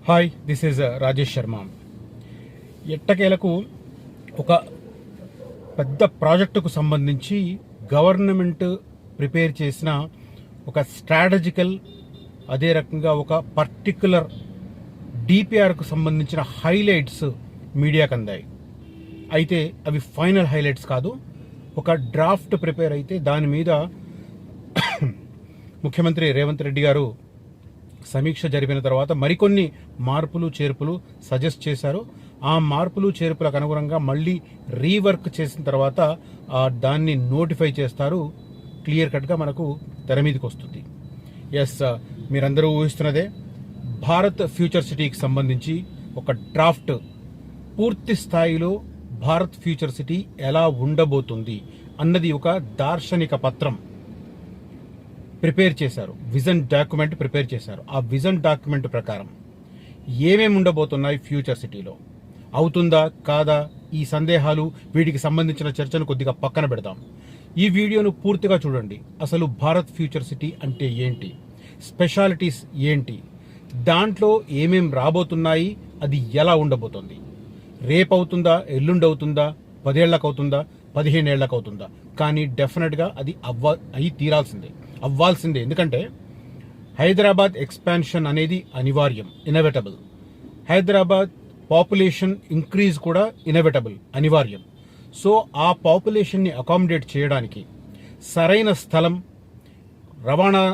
Hi, this is Rajesh Sharma. ఎట్టకేలకు ఒక పెద్ద ప్రాజెక్టుకు సంబంధించి గవర్నమెంట్ ప్రిపేర్ చేసిన ఒక స్ట్రాటజికల్, అదే రకంగా ఒక పర్టిక్యులర్ డిపిఆర్కు సంబంధించిన హైలైట్స్ మీడియాకు అందాయి. అయితే అవి ఫైనల్ హైలైట్స్ కాదు, ఒక డ్రాఫ్ట్ ప్రిపేర్ అయితే దాని మీద ముఖ్యమంత్రి రేవంత్ రెడ్డి గారు సమీక్ష జరిపిన తర్వాత మరికొన్ని మార్పులు చేర్పులు సజెస్ట్ చేశారు. ఆ మార్పులు చేర్పులకు అనుగుణంగా మళ్ళీ రీవర్క్ చేసిన తర్వాత దాన్ని నోటిఫై చేస్తారు. క్లియర్ కట్గా మనకు తెర మీదకి వస్తుంది. ఎస్, మీరందరూ ఊహిస్తున్నదే, భారత్ ఫ్యూచర్ సిటీకి సంబంధించి ఒక డ్రాఫ్ట్, పూర్తి స్థాయిలో భారత్ ఫ్యూచర్ సిటీ ఎలా ఉండబోతుంది అన్నది ఒక దార్శనిక పత్రం ప్రిపేర్ చేశారు. విజన్ డాక్యుమెంట్ ప్రిపేర్ చేశారు. ఆ విజన్ డాక్యుమెంట్ ప్రకారం ఏమేమి ఉండబోతున్నాయి ఫ్యూచర్ సిటీలో, అవుతుందా కాదా, ఈ సందేహాలు, వీటికి సంబంధించిన చర్చను కొద్దిగా పక్కన పెడదాం. ఈ వీడియోను పూర్తిగా చూడండి. అసలు భారత్ ఫ్యూచర్ సిటీ అంటే ఏంటి, స్పెషాలిటీస్ ఏంటి, దాంట్లో ఏమేం రాబోతున్నాయి, అది ఎలా ఉండబోతుంది, రేపు అవుతుందా, ఎల్లుండి అవుతుందా, 10 ఏళ్లకు అవుతుందా, 15 ఏళ్లకు అవుతుందా, కానీ డెఫినెట్గా అది అవ్వాల్సిందే. ఎందుకంటే హైదరాబాద్ ఎక్స్పాన్షన్ అనేది అనివార్యం, ఇన్ఎవిటబుల్. హైదరాబాద్ పాపులేషన్ ఇంక్రీజ్ కూడా ఇన్ఎవిటబుల్, అనివార్యం. సో ఆ పాపులేషన్ని అకామిడేట్ చేయడానికి సరైన స్థలం, రవాణా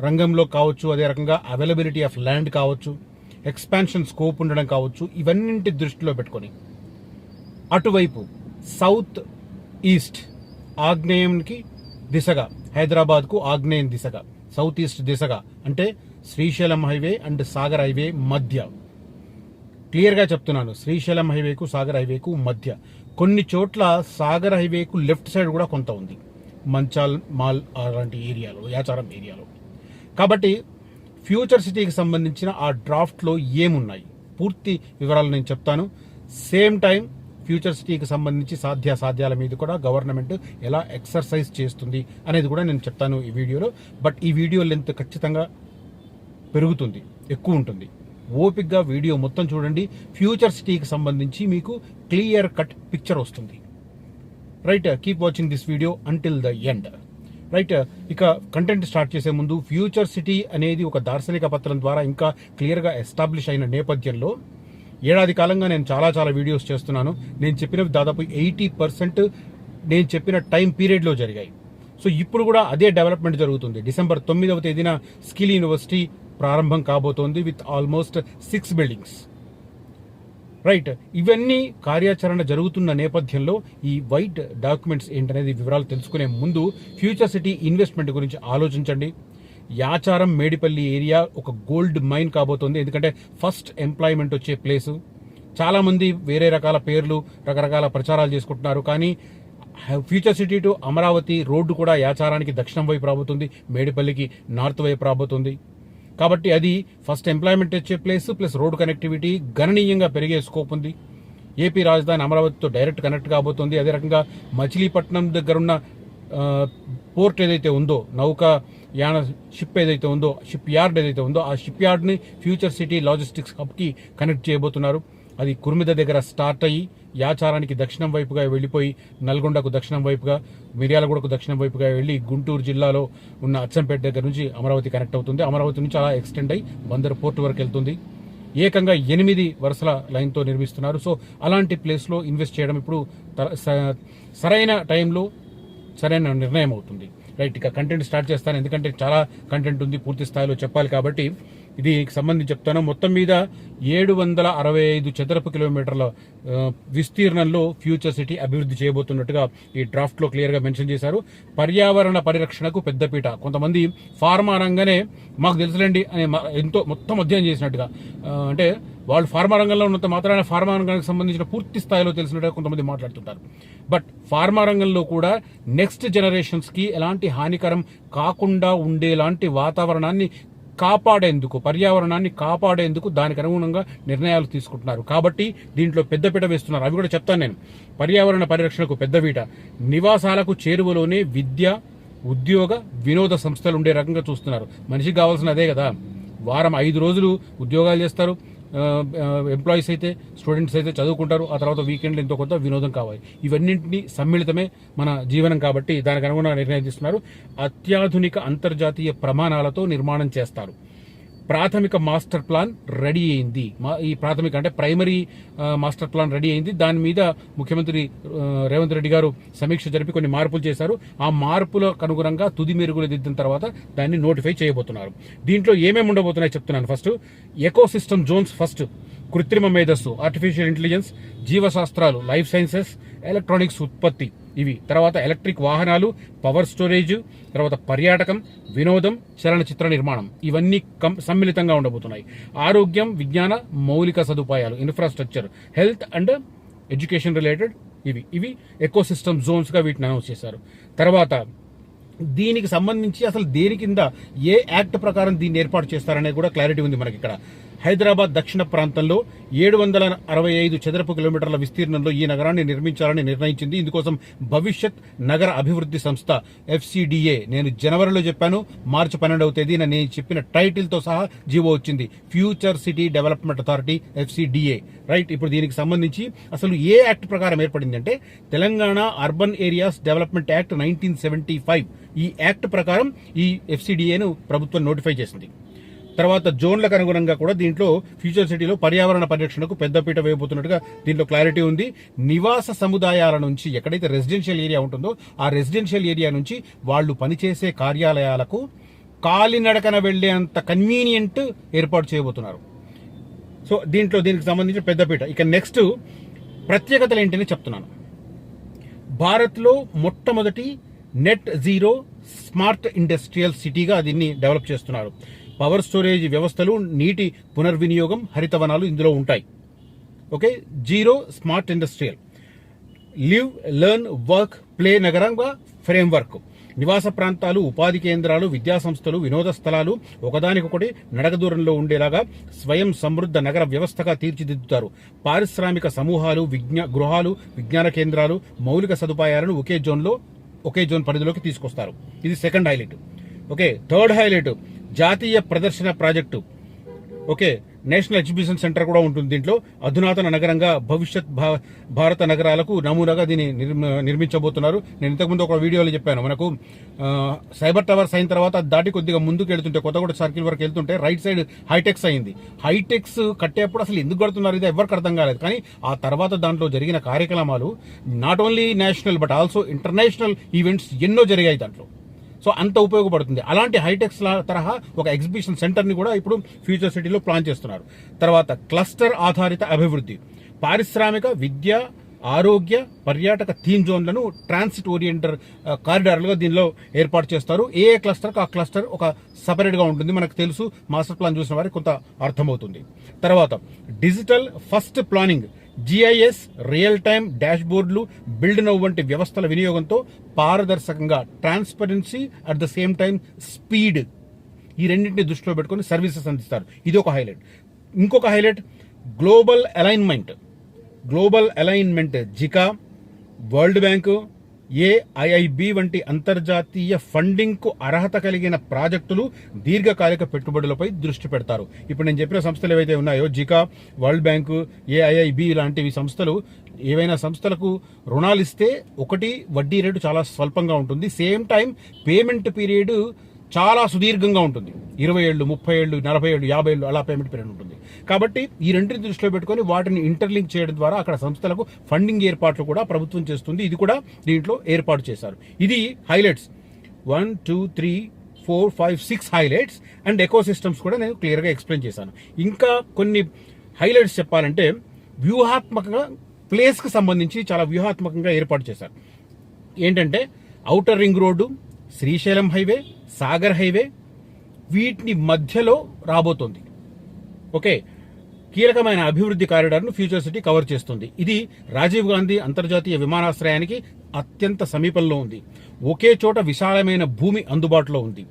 రంగంలో కావచ్చు, అదే రకంగా అవైలబిలిటీ ఆఫ్ ల్యాండ్ కావచ్చు, ఎక్స్పాన్షన్ స్కోప్ ఉండడం కావచ్చు, ఇవన్నింటి దృష్టిలో పెట్టుకొని అటువైపు సౌత్ ఈస్ట్ ఆగ్నేయంకి దిశగా, హైదరాబాద్కు ఆగ్నేయం దిశగా, సౌత్ ఈస్ట్ దిశగా, అంటే Srisailam highway and Sagar highway మధ్య, క్లియర్గా చెప్తున్నాను, శ్రీశైలం హైవేకు సాగర్ హైవేకు మధ్య. కొన్ని చోట్ల సాగర్ హైవేకు లెఫ్ట్ సైడ్ కూడా కొంత ఉంది, మంచాల్ మాల్ అలాంటి ఏరియాలో, యాచారం ఏరియాలో. కాబట్టి ఫ్యూచర్ సిటీకి సంబంధించిన ఆ డ్రాఫ్ట్లో ఏమున్నాయి, పూర్తి వివరాలు నేను చెప్తాను. సేమ్ టైం ఫ్యూచర్ సిటీకి సంబంధించి సాధ్యాల మీద కూడా గవర్నమెంట్ ఎలా ఎక్సర్సైజ్ చేస్తుంది అనేది కూడా నేను చెప్తాను ఈ వీడియోలో. బట్ ఈ వీడియో లెంత్ ఖచ్చితంగా పెరుగుతుంది, ఎక్కువ ఉంటుంది. ఓపిక్గా వీడియో మొత్తం చూడండి. ఫ్యూచర్ సిటీకి సంబంధించి మీకు క్లియర్ కట్ పిక్చర్ వస్తుంది. Right, keep watching this video until the end. Right, ఇక కంటెంట్ స్టార్ట్ చేసే ముందు, ఫ్యూచర్ సిటీ అనేది ఒక దార్శనిక పత్రం ద్వారా ఇంకా క్లియర్గా ఎస్టాబ్లిష్ అయిన నేపథ్యంలో ఏడాది కాలంగా నేను చాలా వీడియోస్ చేస్తున్నాను. నేను చెప్పినవి దాదాపు 80% నేను చెప్పిన టైం పీరియడ్లో జరిగాయి. సో ఇప్పుడు కూడా అదే డెవలప్మెంట్ జరుగుతుంది. డిసెంబర్ 9వ తేదీన స్కిల్ యూనివర్సిటీ ప్రారంభం కాబోతోంది విత్ ఆల్మోస్ట్ 6 బిల్డింగ్స్. రైట్, ఇవన్నీ కార్యాచరణ జరుగుతున్న నేపథ్యంలో ఈ వైట్ డాక్యుమెంట్స్ ఏంటనేది వివరాలు తెలుసుకునే ముందు ఫ్యూచర్ సిటీ ఇన్వెస్ట్మెంట్ గురించి ఆలోచించండి. యాచారం మేడిపల్లి ఏరియా ఒక గోల్డ్ మైన్ కాబోతోంది. ఎందుకంటే ఫస్ట్ ఎంప్లాయ్మెంట్ వచ్చే ప్లేసు. చాలామంది వేరే రకాల పేర్లు, రకరకాల ప్రచారాలు చేసుకుంటున్నారు. కానీ future city to Amaravati road కూడా యాచారానికి దక్షిణం వైపు రాబోతుంది, మేడిపల్లికి నార్త్ వైపు రాబోతుంది. కాబట్టి అది ఫస్ట్ ఎంప్లాయ్మెంట్ వచ్చే ప్లేస్, ప్లస్ రోడ్ కనెక్టివిటీ గణనీయంగా పెరిగే స్కోప్ ఉంది. ఏపీ రాజధాని అమరావతితో డైరెక్ట్ కనెక్ట్ కాబోతుంది. అదే రకంగా మచిలీపట్నం దగ్గరున్న పోర్ట్ ఏదైతే ఉందో, నౌకా యాన షిప్ ఏదైతే ఉందో, షిప్ యార్డ్ ఏదైతే ఉందో, ఆ షిప్ యార్డ్ని ఫ్యూచర్ సిటీ లాజిస్టిక్స్ హబ్కి కనెక్ట్ చేయబోతున్నారు. అది కుర్మిద దగ్గర స్టార్ట్ అయ్యి యాచారానికి దక్షిణం వైపుగా వెళ్ళిపోయి, నల్గొండకు దక్షిణం వైపుగా, మిర్యాలగూడకు దక్షిణం వైపుగా వెళ్ళి గుంటూరు జిల్లాలో ఉన్న అచ్చంపేట దగ్గర నుంచి అమరావతి కనెక్ట్ అవుతుంది. అమరావతి నుంచి అలా ఎక్స్టెండ్ అయ్యి బందర్ పోర్ట్ వరకు వెళ్తుంది. ఏకంగా 8 వరుసల లైన్తో నిర్మిస్తున్నారు. సో అలాంటి ప్లేస్లో ఇన్వెస్ట్ చేయడం ఇప్పుడు సరైన టైంలో సరైన నిర్ణయం అవుతుంది. రైట్, ఇక కంటెంట్ స్టార్ట్ చేస్తాను. ఎందుకంటే చాలా కంటెంట్ ఉంది, పూర్తి స్థాయిలో చెప్పాలి. కాబట్టి దీనికి సంబంధించి చెప్తాను. మొత్తం మీద 765 చదరపు కిలోమీటర్ల విస్తీర్ణంలో ఫ్యూచర్ సిటీ అభివృద్ధి చేయబోతున్నట్టుగా ఈ డ్రాఫ్ట్లో క్లియర్గా మెన్షన్ చేశారు. పర్యావరణ పరిరక్షణకు పెద్దపీట. కొంతమంది ఫార్మా రంగానే మాకు తెలుసులేండి అని ఎంతో మొత్తం అధ్యయనం చేసినట్టుగా, అంటే వాళ్ళు ఫార్మా రంగంలో ఉన్నంత మాత్రాన ఫార్మా రంగానికి సంబంధించిన పూర్తి స్థాయిలో తెలిసినట్టుగా కొంతమంది మాట్లాడుతుంటారు. బట్ ఫార్మా రంగంలో కూడా నెక్స్ట్ జనరేషన్స్కి ఎలాంటి హానికరం కాకుండా ఉండేలాంటి వాతావరణాన్ని కాపాడేందుకు, పర్యావరణాన్ని కాపాడేందుకు దానికి అనుగుణంగా నిర్ణయాలు తీసుకుంటున్నారు. కాబట్టి దీంట్లో పెద్దపీట వేస్తున్నారు. అవి కూడా చెప్తాను నేను. పర్యావరణ పరిరక్షణకు పెద్దపీట, నివాసాలకు చేరువలోనే విద్య, ఉద్యోగ, వినోద సంస్థలు ఉండే రకంగా చూస్తున్నారు. మనిషికి కావాల్సిన అదే కదా. వారం 5 రోజులు ఉద్యోగాలు చేస్తారు, ఎంప్లాయీస్ అయితే, స్టూడెంట్స్ అయితే చదువుకుంటారు. ఆ తర్వాత వీకెండ్లో ఎంతో కొంత వినోదం కావాలి. ఇవన్నింటినీ సమ్మిళితమే మన జీవనం కాబట్టి దానికి అనుగుణంగా నిర్ణయం తీసుకున్నారు. అత్యాధునిక అంతర్జాతీయ ప్రమాణాలతో నిర్మాణం చేస్తారు. ప్రాథమిక మాస్టర్ ప్లాన్ రెడీ అయింది. ఈ ప్రాథమిక అంటే ప్రైమరీ మాస్టర్ ప్లాన్ రెడీ అయింది. దాని మీద ముఖ్యమంత్రి రేవంత్ రెడ్డి గారు సమీక్ష జరిపి కొన్ని మార్పులు చేశారు. ఆ మార్పులకు అనుగుణంగా తుది మెరుగులు దిద్దిన తర్వాత దాన్ని నోటిఫై చేయబోతున్నారు. దీంట్లో ఏమేమి ఉండబోతున్నాయి చెప్తున్నాను. First eco system zones, first కృత్రిమ మేధస్సు, ఆర్టిఫిషియల్ ఇంటెలిజెన్స్, జీవశాస్త్రాలు, లైఫ్ సైన్సెస్, ఎలక్ట్రానిక్స్ ఉత్పత్తి, ఇవి తర్వాత ఎలక్ట్రిక్ వాహనాలు, పవర్ స్టోరేజ్, తర్వాత పర్యాటకం, వినోదం, చలనచిత్ర నిర్మాణం, ఇవన్నీ సమ్మిళితంగా ఉండబోతున్నాయి. ఆరోగ్యం, విజ్ఞాన మౌలిక సదుపాయాలు, infrastructure, health and education related, ఇవి ఎకో సిస్టమ్ జోన్స్ గా వీటిని అనౌన్స్ చేశారు. తర్వాత దీనికి సంబంధించి అసలు దేని కింద ఏ యాక్ట్ ప్రకారం దీన్ని ఏర్పాటు చేస్తారనేది కూడా క్లారిటీ ఉంది మనకి. ఇక్కడ హైదరాబాద్ దక్షిణ ప్రాంతంలో 765 చదరపు కిలోమీటర్ల విస్తీర్ణంలో ఈ నగరాన్ని నిర్మించాలని నిర్ణయించింది. ఇందుకోసం భవిష్యత్ నగర అభివృద్ధి సంస్థ FCDA, నేను జనవరిలో చెప్పాను, మార్చి 12వ తేదీన నేను చెప్పిన టైటిల్ తో సహా జీవో వచ్చింది. Future city development authority, FCDA, right. ఇప్పుడు దీనికి సంబంధించి అసలు ఏ యాక్ట్ ప్రకారం ఏర్పడింది అంటే Telangana urban areas development act 1975. ఈ యాక్ట్ ప్రకారం ఈ FCDAను ప్రభుత్వం నోటిఫై చేసింది. తర్వాత జోన్లకు అనుగుణంగా కూడా దీంట్లో ఫ్యూచర్ సిటీలో పర్యావరణ పరిరక్షణకు పెద్దపీట వేయబోతున్నట్టుగా దీంట్లో క్లారిటీ ఉంది. నివాస సముదాయాల నుంచి, ఎక్కడైతే రెసిడెన్షియల్ ఏరియా ఉంటుందో ఆ రెసిడెన్షియల్ ఏరియా నుంచి వాళ్ళు పనిచేసే కార్యాలయాలకు కాలినడకన వెళ్లేంత కన్వీనియంట్ ఏర్పాటు చేయబోతున్నారు. సో దీనికి సంబంధించిన పెద్దపీట. ఇక నెక్స్ట్ ప్రత్యేకతలు ఏంటని చెప్తున్నాను. భారత్లో మొట్టమొదటి నెట్ జీరో స్మార్ట్ ఇండస్ట్రియల్ సిటీగా దీన్ని డెవలప్ చేస్తున్నారు. పవర్ స్టోరేజ్ వ్యవస్థలు, నీటి పునర్వినియోగం, హరితవనాలు ఇందులో ఉంటాయి. Okay, zero smart industrial. Live, learn, work, play నగరంగా ఫ్రేమ్వర్క్. నివాస ప్రాంతాలు, ఉపాధి కేంద్రాలు, విద్యా సంస్థలు, వినోద స్థలాలు ఒకదానికొకటి నడక దూరంలో ఉండేలాగా స్వయం సమృద్ధ నగర వ్యవస్థగా తీర్చిదిద్దుతారు. పారిశ్రామిక సమూహాలు, గృహాలు, విజ్ఞాన కేంద్రాలు, మౌలిక సదుపాయాలను ఒకే జోన్ పరిధిలోకి తీసుకొస్తారు. ఇది second highlight. Okay, third highlight జాతీయ ప్రదర్శన project. Okay, national exhibition centre కూడా ఉంటుంది దీంట్లో. అధునాతన నగరంగా భవిష్యత్ భారత నగరాలకు నమూనాగా దీన్ని నిర్మించబోతున్నారు. నేను ఇంతకుముందు ఒక వీడియోలో చెప్పాను, మనకు సైబర్ టవర్స్ అయిన తర్వాత దాటి కొద్దిగా ముందుకు వెళ్తుంటే, కొత్తగూడ సర్కిల్ వరకు వెళ్తుంటే రైట్ సైడ్ హైటెక్స్ అయింది. హైటెక్స్ కట్టేప్పుడు అసలు ఎందుకు కడుతున్నారు ఇది ఎవరికి అర్థం కాలేదు. కానీ ఆ తర్వాత దాంట్లో జరిగిన కార్యక్రమాలు not only national but also international events ఎన్నో జరిగాయి దాంట్లో. సో అంత ఉపయోగపడుతుంది. అలాంటి హైటెక్స్ తరహా ఒక ఎగ్జిబిషన్ సెంటర్ని కూడా ఇప్పుడు ఫ్యూచర్ సిటీలో ప్లాన్ చేస్తున్నారు. తర్వాత క్లస్టర్ ఆధారిత అభివృద్ధి, పారిశ్రామిక, విద్య, ఆరోగ్య, పర్యాటక థీమ్ జోన్లను ట్రాన్సిట్ ఓరియంటర్ కారిడార్లుగా దీనిలో ఏర్పాటు చేస్తారు. ఏ క్లస్టర్కి ఆ క్లస్టర్ ఒక సపరేట్గా ఉంటుంది. మనకు తెలుసు, మాస్టర్ ప్లాన్ చూసిన వారికి కొంత అర్థమవుతుంది. తర్వాత digital first planning, GIS, real time dash బోర్డులు, బిల్డ్ నౌ వంటి వ్యవస్థల వినియోగంతో పారదర్శకంగా, transparency at the same time speed, ఈ రెండింటిని దృష్టిలో పెట్టుకుని సర్వీసెస్ అందిస్తారు. ఇది ఒక హైలైట్. ఇంకొక highlight global alignment. Zika, world bank, AIIB వంటి అంతర్జాతీయ ఫండింగ్ కు అర్హత కలిగిన ప్రాజెక్టులు, దీర్ఘకాలిక పెట్టుబడులపై దృష్టి పెడతారు. ఇప్పుడు నేను చెప్పిన సంస్థలు ఏవైతే ఉన్నాయో, జికా, వరల్డ్ బ్యాంకు, AIIB లాంటివి సంస్థలు, ఏవైనా సంస్థలకు రుణాలు ఇస్తే ఒకటి వడ్డీ రేటు చాలా స్వల్పంగా ఉంటుంది. సేమ్ టైం పేమెంట్ పీరియడ్ చాలా సుదీర్ఘంగా ఉంటుంది. 20 ఏళ్ళు, 30 ఏళ్ళు, 40 ఏళ్ళు, 50 ఏళ్ళు అలా పేమెంట్ పీరియడ్ ఉంటుంది. కాబట్టి ఈ రెండింటిని దృష్టిలో పెట్టుకుని వాటిని ఇంటర్లింక్ చేయడం ద్వారా అక్కడ సంస్థలకు ఫండింగ్ ఏర్పాట్లు కూడా ప్రభుత్వం చేస్తుంది. ఇది కూడా దీంట్లో ఏర్పాటు చేశారు. ఇది highlights. 1, 2, 3, 4, 5, 6 highlights. And echo systems కూడా నేను క్లియర్గా ఎక్స్ప్లెయిన్ చేశాను. ఇంకా కొన్ని హైలైట్స్ చెప్పాలంటే, వ్యూహాత్మకంగా ప్లేస్కి సంబంధించి చాలా వ్యూహాత్మకంగా ఏర్పాటు చేశారు. ఏంటంటే outer ring road, Srisailam highway, Sagar highway, వీటిని మధ్యలో రాబోతోంది. ఓకే, కీలకమైన అభివృద్ధి కారిడార్ను ఫ్యూచర్ సిటీ కవర్ చేస్తుంది. ఇది రాజీవ్ గాంధీ అంతర్జాతీయ విమానాశ్రయానికి అత్యంత సమీపంలో ఉంది. ఒకే చోట విశాలమైన భూమి అందుబాటులో ఉంది.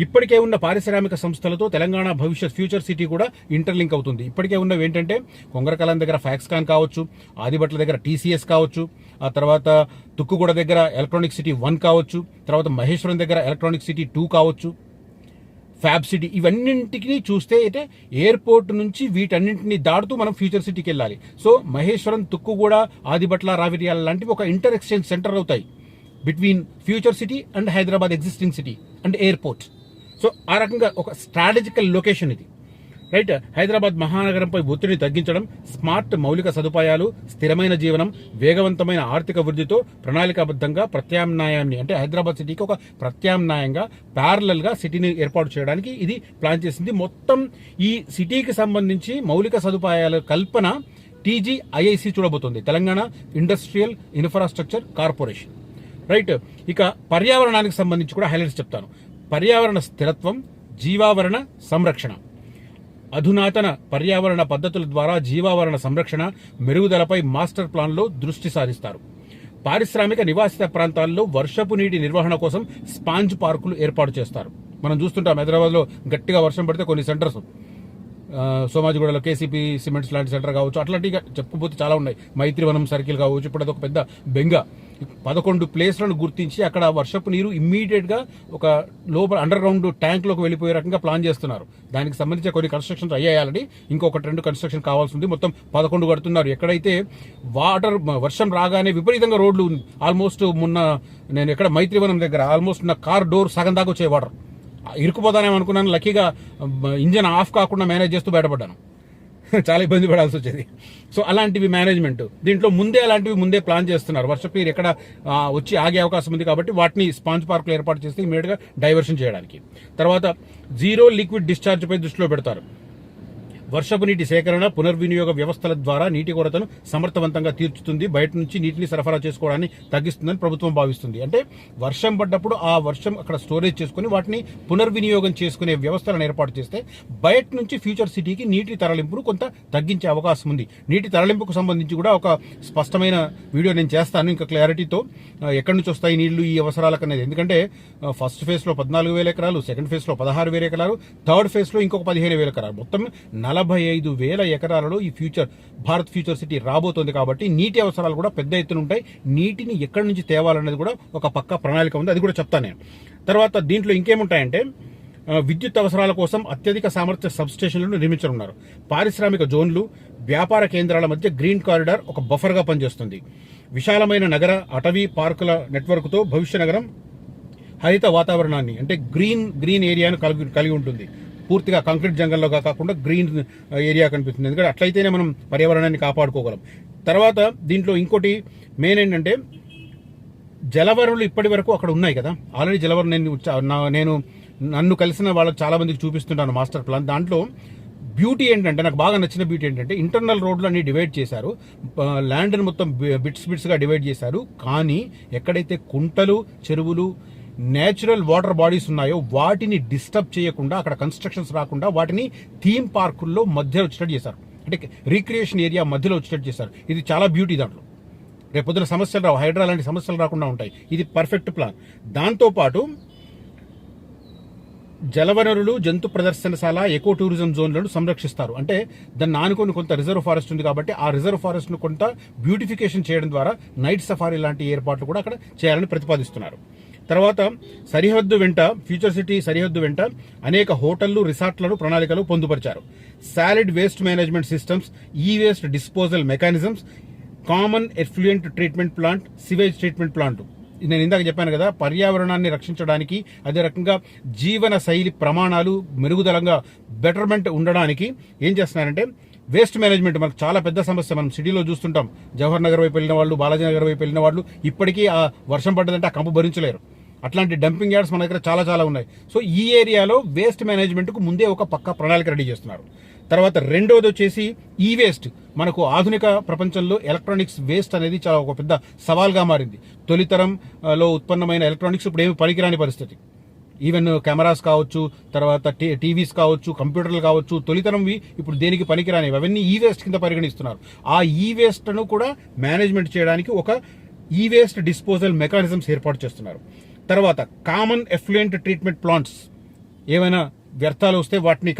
ఇప్పటికే ఉన్న పారిశ్రామిక సంస్థలతో తెలంగాణ భవిష్యత్ ఫ్యూచర్ సిటీ కూడా ఇంటర్లింక్ అవుతుంది. ఇప్పటికే ఉన్నవి ఏంటంటే కొంగరకలం దగ్గర ఫ్యాక్స్కాన్ కావచ్చు, ఆదిబట్ల దగ్గర TCS కావచ్చు, ఆ తర్వాత తుక్కుగూడ దగ్గర ఎలక్ట్రానిక్ సిటీ 1 కావచ్చు, తర్వాత మహేశ్వరం దగ్గర ఎలక్ట్రానిక్ సిటీ 2 కావచ్చు. ఫ్యాబ్ సిటీ, ఇవన్నింటికి చూస్తే అయితే ఎయిర్పోర్ట్ నుంచి వీటన్నింటినీ దాటుతూ మనం ఫ్యూచర్ సిటీకి వెళ్ళాలి. సో మహేశ్వరం, తుక్కుగూడ, ఆదిబట్ల, రావిర్యాల లాంటివి ఒక ఇంటర్ ఎక్స్చేంజ్ సెంటర్ అవుతాయి between future city and Hyderabad existing city and airport. So ఆ రకంగా ఒక స్ట్రాటజికల్ లొకేషన్ ఇది, రైట్. హైదరాబాద్ మహానగరంపై ఒత్తిడిని తగ్గించడం, స్మార్ట్ మౌలిక సదుపాయాలు, స్థిరమైన జీవనం, వేగవంతమైన ఆర్థిక వృద్ధితో ప్రణాళికాబద్ధంగా ప్రత్యామ్నాయాన్ని, అంటే హైదరాబాద్ సిటీకి ఒక ప్రత్యామ్నాయంగా ప్యారలల్ గా సిటీని ఏర్పాటు చేయడానికి ఇది ప్లాన్ చేసింది. మొత్తం ఈ సిటీకి సంబంధించి మౌలిక సదుపాయాల కల్పన TGIIC చూడబోతుంది, Telangana industrial infrastructure corporation, right. ఇక పర్యావరణానికి సంబంధించి కూడా హైలైట్స్ చెప్తాను. పర్యావరణ స్థిరత్వం, జీవావరణ సంరక్షణ, అధునాతన పర్యావరణ పద్ధతుల ద్వారా జీవావరణ సంరక్షణ మెరుగుదలపై మాస్టర్ ప్లాన్లో దృష్టి సారిస్తారు. పారిశ్రామిక నివాసిత ప్రాంతాల్లో వర్షపు నీటి నిర్వహణ కోసం స్పాంజ్ పార్కులు ఏర్పాటు చేస్తారు. మనం చూస్తుంటాం హైదరాబాద్లో గట్టిగా వర్షం పడితే కొన్ని సెంటర్స్, సోమాజిగూడలో KCP సిమెంట్స్ లాంటి సెంటర్ కావచ్చు, అట్లాంటిగా చెప్పుకోతే చాలా ఉన్నాయి. మైత్రివనం సర్కిల్ కావచ్చు, ఇప్పుడు అదొక పెద్ద బెంగ. 11 ప్లేస్లను గుర్తించి అక్కడ వర్షపు నీరు ఇమ్మీడియట్ గా ఒక లోపల అండర్ గ్రౌండ్ ట్యాంక్ లోకి వెళ్ళిపోయే రకంగా ప్లాన్ చేస్తున్నారు. దానికి సంబంధించి కొన్ని కన్స్ట్రక్షన్స్ అయ్యాయాలని, ఇంకొక 2 కన్స్ట్రక్షన్ కావాల్సి ఉంది. మొత్తం 11 కడుతున్నారు. ఎక్కడైతే వర్షం రాగానే విపరీతంగా రోడ్లు, ఆల్మోస్ట్ మొన్న నేను ఎక్కడ మైత్రివనం దగ్గర ఆల్మోస్ట్ నా కార్ డోర్ సగం దాకా వచ్చే వాటర్, ఇరుక్కుపోతానేమో అనుకున్నాను. లక్కీగా ఇంజన్ ఆఫ్ కాకుండా మేనేజ్ చేస్తూ బయటపడ్డాను. చాలా ఇబ్బంది పడాల్సి వచ్చేది. సో అలాంటివి మేనేజ్మెంట్ దీంట్లో ముందే ప్లాన్ చేస్తున్నారు. వర్షపు నీరు ఎక్కడ వచ్చి ఆగే అవకాశం ఉంది కాబట్టి వాటిని స్పాంజ్ పార్కులు ఏర్పాటు చేస్తే ఇమీడియట్ గా డైవర్షన్ చేయడానికి. తర్వాత జీరో లిక్విడ్ డిశ్చార్జ్ పై దృష్టిలో పెడతారు. వర్షపు నీటి సేకరణ, పునర్వినియోగ వ్యవస్థల ద్వారా నీటి కొరతను సమర్థవంతంగా తీర్చుతుంది, బయట నుంచి నీటిని సరఫరా చేసుకోవడాన్ని తగ్గిస్తుందని ప్రభుత్వం భావిస్తుంది. అంటే వర్షం పడ్డప్పుడు ఆ వర్షం అక్కడ స్టోరేజ్ చేసుకుని వాటిని పునర్వినియోగం చేసుకునే వ్యవస్థలను ఏర్పాటు చేస్తే బయట నుంచి ఫ్యూచర్ సిటీకి నీటి తరలింపును కొంత తగ్గించే అవకాశం ఉంది. నీటి తరలింపుకు సంబంధించి కూడా ఒక స్పష్టమైన వీడియో నేను చేస్తాను ఇంకా క్లారిటీతో, ఎక్కడి నుంచి వస్తాయి నీళ్లు ఈ అవసరాలకు అనేది. ఎందుకంటే ఫస్ట్ ఫేజ్ లో 14,000 ఎకరాలు, సెకండ్ ఫేజ్ లో 16,000 ఎకరాలు, థర్డ్ ఫేజ్ లో ఇంకొక 15,000 ఎకరాలు, మొత్తం 45,000 ఎకరాలలో ఈ భారత్ ఫ్యూచర్ సిటీ రాబోతోంది. కాబట్టి నీటి అవసరాలు కూడా పెద్ద ఎత్తున ఉంటాయి. నీటిని ఎక్కడి నుంచి తేవాలనేది కూడా ఒక పక్క ప్రణాళిక ఉంది, అది కూడా చెప్తాను నేను. తర్వాత దీంట్లో ఇంకేముంటాయంటే విద్యుత్ అవసరాల కోసం అత్యధిక సామర్థ్య సబ్స్టేషన్లను నిర్మించనున్నారు. పారిశ్రామిక జోన్లు, వ్యాపార కేంద్రాల మధ్య గ్రీన్ కారిడార్ ఒక బఫర్ గా పనిచేస్తుంది. విశాలమైన నగర అటవీ పార్కుల నెట్వర్క్ తో భవిష్య నగరం హరిత వాతావరణాన్ని, అంటే గ్రీన్ ఏరియాను కలిగి ఉంటుంది. పూర్తిగా కాంక్రీట్ జంగల్లో కాకుండా గ్రీన్ ఏరియా కనిపిస్తుంది. ఎందుకంటే అట్లయితేనే మనం పర్యావరణాన్ని కాపాడుకోగలం. తర్వాత దీంట్లో ఇంకోటి మెయిన్ ఏంటంటే జలవనరులు ఇప్పటి వరకు అక్కడ ఉన్నాయి కదా, ఆల్రెడీ జలవనరు నేను నన్ను కలిసిన వాళ్ళకి చాలా మందికి చూపిస్తుంటాను మాస్టర్ ప్లాన్. దాంట్లో బ్యూటీ ఏంటంటే, నాకు బాగా నచ్చిన బ్యూటీ ఏంటంటే ఇంటర్నల్ రోడ్లన్నీ డివైడ్ చేశారు, ల్యాండ్ని మొత్తం బిట్స్గా డివైడ్ చేశారు. కానీ ఎక్కడైతే కుంటలు, చెరువులు, నేచురల్ వాటర్ బాడీస్ ఉన్నాయో వాటిని డిస్టర్బ్ చేయకుండా, అక్కడ కన్స్ట్రక్షన్స్ రాకుండా వాటిని థీమ్ పార్కుల్లో మధ్యలో వచ్చేటట్టు చేశారు. అంటే రీక్రియేషన్ ఏరియా మధ్యలో వచ్చేటట్టు చేశారు. ఇది చాలా బ్యూటీ. దాంట్లో రేపు పొద్దున సమస్యలు రావు, హైడ్రా లాంటి సమస్యలు రాకుండా ఉంటాయి. ఇది పర్ఫెక్ట్ ప్లాన్. దాంతోపాటు జలవనరులు, జంతు ప్రదర్శనశాల, ఎకో టూరిజం జోన్లను సంరక్షిస్తారు. అంటే దాన్ని ఆనుకొని కొంత రిజర్వ్ ఫారెస్ట్ ఉంది కాబట్టి ఆ రిజర్వ్ ఫారెస్ట్ ను కొంత బ్యూటిఫికేషన్ చేయడం ద్వారా నైట్ సఫారీ లాంటి ఏర్పాట్లు కూడా అక్కడ చేయాలని ప్రతిపాదిస్తున్నారు. తర్వాత ఫ్యూచర్ సిటీ సరిహద్దు వెంట అనేక హోటళ్లు, రిసార్ట్లను ప్రణాళికలు పొందుపరిచారు. సాలిడ్ వేస్ట్ మేనేజ్మెంట్ సిస్టమ్స్, ఈ waste disposal mechanisms, common effluent treatment plant, sewage treatment plant. నేను ఇందాక చెప్పాను కదా, పర్యావరణాన్ని రక్షించడానికి, అదే రకంగా జీవన శైలి ప్రమాణాలు మెరుగుదలంగా బెటర్మెంట్ ఉండడానికి ఏం చేస్తున్నారంటే వేస్ట్ మేనేజ్మెంట్ మనకు చాలా పెద్ద సమస్య. మనం సిటీలో చూస్తుంటాం, జవహర్ నగర్ వైపు వెళ్ళిన వాళ్ళు, బాలాజీ నగర్ వైపు వెళ్ళిన వాళ్ళు ఇప్పటికీ ఆ వర్షం పడ్డదంటే ఆ కంపు భరించలేరు. అట్లాంటి డంపింగ్ యార్డ్స్ మన దగ్గర చాలా చాలా ఉన్నాయి. సో ఈ ఏరియాలో వేస్ట్ మేనేజ్మెంట్ కు ముందే ఒక పక్క ప్రణాళిక రెడీ చేస్తున్నారు. తర్వాత రెండోది వచ్చేసి ఈ వేస్ట్. మనకు ఆధునిక ప్రపంచంలో ఎలక్ట్రానిక్స్ వేస్ట్ అనేది చాలా ఒక పెద్ద సవాల్గా మారింది. తొలితరంలో ఉత్పన్నమైన ఎలక్ట్రానిక్స్ ఇప్పుడు ఏమి పనికిరాని పరిస్థితి. ఈవెన్ కెమెరాస్ కావచ్చు, తర్వాత టీవీస్ కావచ్చు, కంప్యూటర్లు కావచ్చు, తొలితరంవి ఇప్పుడు దేనికి పనికిరానివి, అవన్నీ ఈ వేస్ట్ కింద పరిగణిస్తున్నారు. ఆ ఈ వేస్ట్ ను కూడా మేనేజ్మెంట్ చేయడానికి ఒక ఈ వేస్ట్ డిస్పోజల్ మెకానిజమ్స్ ఏర్పాటు చేస్తున్నారు. తర్వాత కామన్ ఎఫ్లూయెంట్ ట్రీట్మెంట్ ప్లాంట్స్, ఏమైనా వ్యర్థాలు వస్తే వాటిని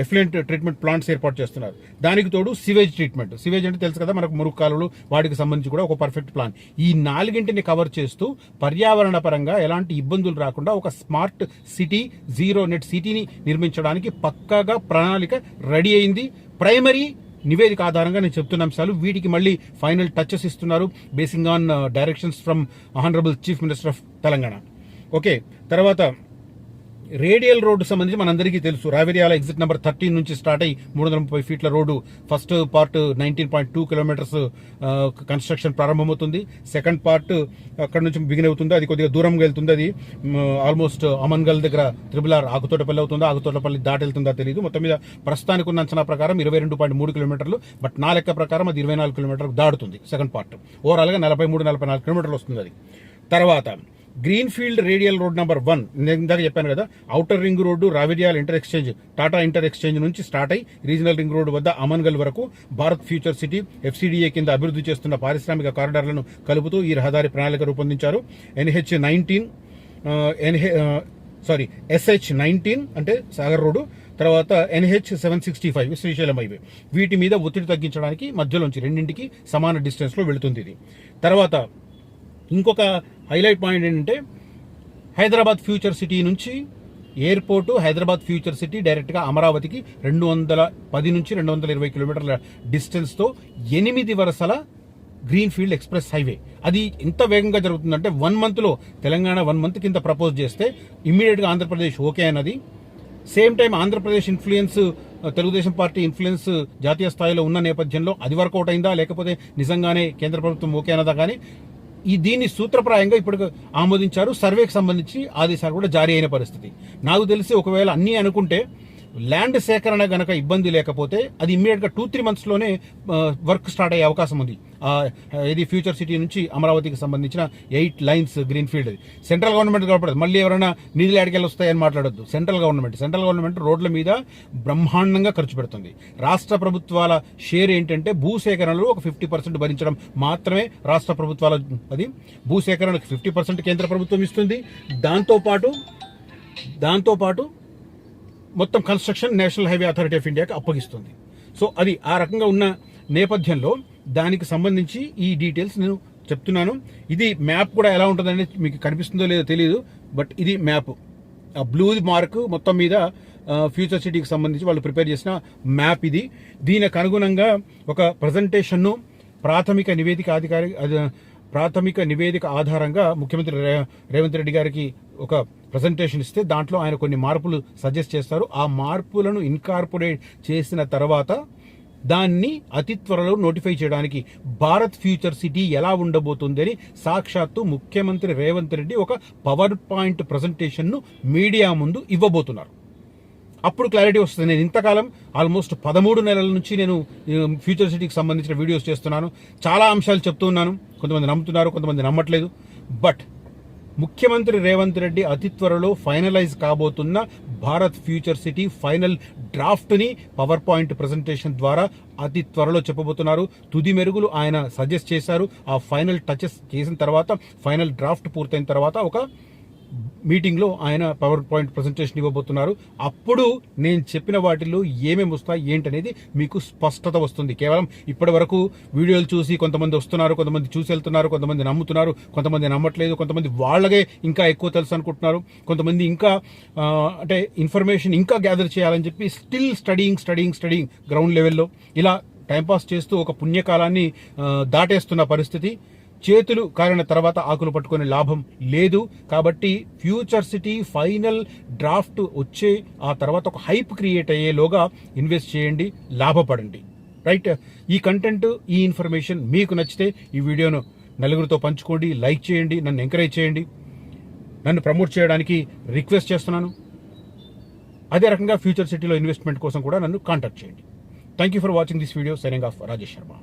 ఎఫ్లూయెంట్ ట్రీట్మెంట్ ప్లాంట్స్ ఏర్పాటు చేస్తున్నారు. దానికి తోడు సివేజ్ ట్రీట్మెంట్. సివేజ్ అంటే తెలుసు కదా మనకు, మురుగు కాలువలు, వాటికి సంబంధించి కూడా ఒక పర్ఫెక్ట్ ప్లాన్. ఈ 4ని కవర్ చేస్తూ పర్యావరణ పరంగా ఎలాంటి ఇబ్బందులు రాకుండా ఒక స్మార్ట్ సిటీ, జీరో నెట్ సిటీని నిర్మించడానికి పక్కాగా ప్రణాళిక రెడీ అయింది. ప్రైమరీ నివేదిక ఆధారంగా నేను చెప్తున్న అంశాలు, వీటికి మళ్ళీ ఫైనల్ టచెస్ ఇస్తున్నారు basing on directions from honourable chief minister of Telangana. Okay, తర్వాత రేడియల్ రోడ్డు సంబంధించి మనందరికీ తెలుసు. రావిర్యాల ఎగ్జిట్ నెంబర్ 13 నుంచి స్టార్ట్ అయ్యి 330 ఫీట్ల road first part 19.2 kilometres construction ప్రారంభమవుతుంది. సెకండ్ పార్ట్ అక్కడ నుంచి బిగిన్ అవుతుంది, అది కొద్దిగా దూరంగా వెళ్తుంది. అది ఆల్మోస్ట్ అమన్గల్ దగ్గర RRR ఆకుతోటపల్లి అవుతుందా, ఆకుతోటపల్లి దాటి వెళ్తుందా తెలియదు. మొత్తం మీద ప్రస్తుతానికి ఉన్న అంచనా ప్రకారం 22.3 కిలోమీటర్లు, బట్ నా లెక్క ప్రకారం అది 24 కిలోమీటర్లు దాడుతుంది సెకండ్ పార్ట్. ఓవరాల్గా 43-44 కిలోమీటర్లు వస్తుంది అది. తర్వాత గ్రీన్ఫీల్డ్ రేడియల్ రోడ్ నెంబర్ 1, నేను ఇందాక చెప్పాను కదా, outer ring road Raviryal inter exchange, Tata inter exchange నుంచి స్టార్ట్ అయ్యి రీజనల్ రింగ్ రోడ్డు వద్ద అమన్గల్ వరకు భారత్ ఫ్యూచర్ సిటీ FCDA కింద అభివృద్ధి చేస్తున్న పారిశ్రామిక కారిడార్లను కలుపుతూ ఈ రహదారి ప్రణాళిక రూపొందించారు. SH19 అంటే సాగర్ రోడ్డు, తర్వాత NH765 శ్రీశైలం హైవే. వీటి మీద ఒత్తిడి తగ్గించడానికి మధ్యలోంచి రెండింటికి సమాన డిస్టెన్స్ లో వెళుతుంది ఇది. తర్వాత ఇంకొక హైలైట్ పాయింట్ ఏంటంటే, హైదరాబాద్ ఫ్యూచర్ సిటీ నుంచి ఎయిర్పోర్టు, హైదరాబాద్ ఫ్యూచర్ సిటీ డైరెక్ట్గా అమరావతికి 210 నుంచి 220 కిలోమీటర్ల డిస్టెన్స్తో 8 వరుసల గ్రీన్ఫీల్డ్ ఎక్స్ప్రెస్ హైవే. అది ఎంత వేగంగా జరుగుతుందంటే 1 మంత్లో తెలంగాణ 1 మంత్ కింద ప్రపోజ్ చేస్తే ఇమ్మీడియట్గా ఆంధ్రప్రదేశ్ ఓకే అన్నది. Same time Andhra Pradesh influence, Telugu Desam party influence జాతీయ స్థాయిలో ఉన్న నేపథ్యంలో అది వర్కౌట్ అయిందా, లేకపోతే నిజంగానే కేంద్ర ప్రభుత్వం ఓకే అన్నదా, కానీ దీన్ని సూత్రప్రాయంగా ఇప్పుడు ఆమోదించారు. సర్వేకి సంబంధించి ఆదేశాలు కూడా జారీ అయిన పరిస్థితి. నాకు తెలిసి ఒకవేళ అన్నీ అనుకుంటే ల్యాండ్ సేకరణ గనక ఇబ్బంది లేకపోతే అది ఇమ్మీడియట్గా 2-3 మంత్స్లోనే వర్క్ స్టార్ట్ అయ్యే అవకాశం ఉంది. ఇది ఫ్యూచర్ సిటీ నుంచి అమరావతికి సంబంధించిన 8 లైన్స్ గ్రీన్ఫీల్డ్. సెంట్రల్ గవర్నమెంట్ కాబట్టి మళ్ళీ ఎవరైనా నిధులు ఎడకెళ్ళి వస్తాయని మాట్లాడొద్దు. సెంట్రల్ గవర్నమెంట్ రోడ్ల మీద బ్రహ్మాండంగా ఖర్చు పెడుతుంది. రాష్ట్ర ప్రభుత్వాల షేర్ ఏంటంటే భూసేకరణలో ఒక 50% భరించడం మాత్రమే రాష్ట్ర ప్రభుత్వాల. అది భూసేకరణకు 50% కేంద్ర ప్రభుత్వం ఇస్తుంది. దాంతోపాటు మొత్తం construction national highway authority of ఇండియాకి అప్పగిస్తుంది. సో అది ఆ రకంగా ఉన్న నేపథ్యంలో దానికి సంబంధించి ఈ డీటెయిల్స్ నేను చెప్తున్నాను. ఇది మ్యాప్ కూడా ఎలా ఉంటుందని మీకు కనిపిస్తుందో లేదో తెలియదు, బట్ ఇది మ్యాప్. ఆ బ్లూ మార్క్ మొత్తం మీద ఫ్యూచర్ సిటీకి సంబంధించి వాళ్ళు ప్రిపేర్ చేసిన మ్యాప్ ఇది. దీనికి అనుగుణంగా ఒక ప్రజెంటేషన్ను ప్రాథమిక నివేదిక ఆధారంగా ముఖ్యమంత్రి రేవంత్ రెడ్డి గారికి ఒక ప్రజెంటేషన్ ఇస్తే దాంట్లో ఆయన కొన్ని మార్పులు సజెస్ట్ చేస్తారు. ఆ మార్పులను ఇన్కార్పొరేట్ చేసిన తర్వాత దాన్ని అతి త్వరలో నోటిఫై చేయడానికి భారత్ ఫ్యూచర్ సిటీ ఎలా ఉండబోతుందని సాక్షాత్తు ముఖ్యమంత్రి రేవంత్ రెడ్డి ఒక పవర్ పాయింట్ ప్రజెంటేషన్ను మీడియా ముందు ఇవ్వబోతున్నారు. అప్పుడు క్లారిటీ వస్తుంది. నేను ఇంతకాలం ఆల్మోస్ట్ 13 నెలల నుంచి నేను ఫ్యూచర్ సిటీకి సంబంధించిన వీడియోస్ చేస్తున్నాను. చాలా అంశాలు చెప్తూ ఉన్నాను. కొంతమంది నమ్ముతున్నారు, కొంతమంది నమ్మట్లేదు. బట్ ముఖ్యమంత్రి రేవంత్ రెడ్డి అతి త్వరలో ఫైనలైజ్ కాబోతున్న భారత్ ఫ్యూచర్ సిటీ ఫైనల్ డ్రాఫ్ట్ని పవర్ పాయింట్ ప్రజెంటేషన్ ద్వారా అతి త్వరలో చెప్పబోతున్నారు. తుది మెరుగులు ఆయన సజెస్ట్ చేశారు. ఆ ఫైనల్ టచెస్ చేసిన తర్వాత, ఫైనల్ డ్రాఫ్ట్ పూర్తయిన తర్వాత ఒక మీటింగ్లో ఆయన పవర్ పాయింట్ ప్రజెంటేషన్ ఇవ్వబోతున్నారు. అప్పుడు నేను చెప్పిన వాటిల్లో ఏమేమి వస్తాయి ఏంటనేది మీకు స్పష్టత వస్తుంది. కేవలం ఇప్పటి వరకు వీడియోలు చూసి కొంతమంది వస్తున్నారు, కొంతమంది చూసి వెళ్తున్నారు, కొంతమంది నమ్ముతున్నారు, కొంతమంది నమ్మట్లేదు, కొంతమంది వాళ్ళకే ఇంకా ఎక్కువ తెలుసు అనుకుంటున్నారు, కొంతమంది ఇంకా అంటే ఇన్ఫర్మేషన్ ఇంకా గ్యాదర్ చేయాలని చెప్పి స్టిల్ స్టడీయింగ్ గ్రౌండ్ లెవెల్లో ఇలా టైంపాస్ చేస్తూ ఒక పుణ్యకాలాన్ని దాటేస్తున్న పరిస్థితి. చేతులు కాలిన తర్వాత ఆకులు పట్టుకునే లాభం లేదు. కాబట్టి ఫ్యూచర్ సిటీ ఫైనల్ డ్రాఫ్ట్ వచ్చే ఆ తర్వాత ఒక హైప్ క్రియేట్ అయ్యేలోగా ఇన్వెస్ట్ చేయండి, లాభపడండి. రైట్, ఈ కంటెంట్, ఈ ఇన్ఫర్మేషన్ మీకు నచ్చితే ఈ వీడియోను నలుగురితో పంచుకోండి, లైక్ చేయండి, నన్ను ఎంకరేజ్ చేయండి, నన్ను ప్రమోట్ చేయడానికి రిక్వెస్ట్ చేస్తున్నాను. అదే రకంగా ఫ్యూచర్ సిటీలో ఇన్వెస్ట్మెంట్ కోసం కూడా నన్ను కాంటాక్ట్ చేయండి. Thank you for watching this video. Signing off Rajesh Sharma.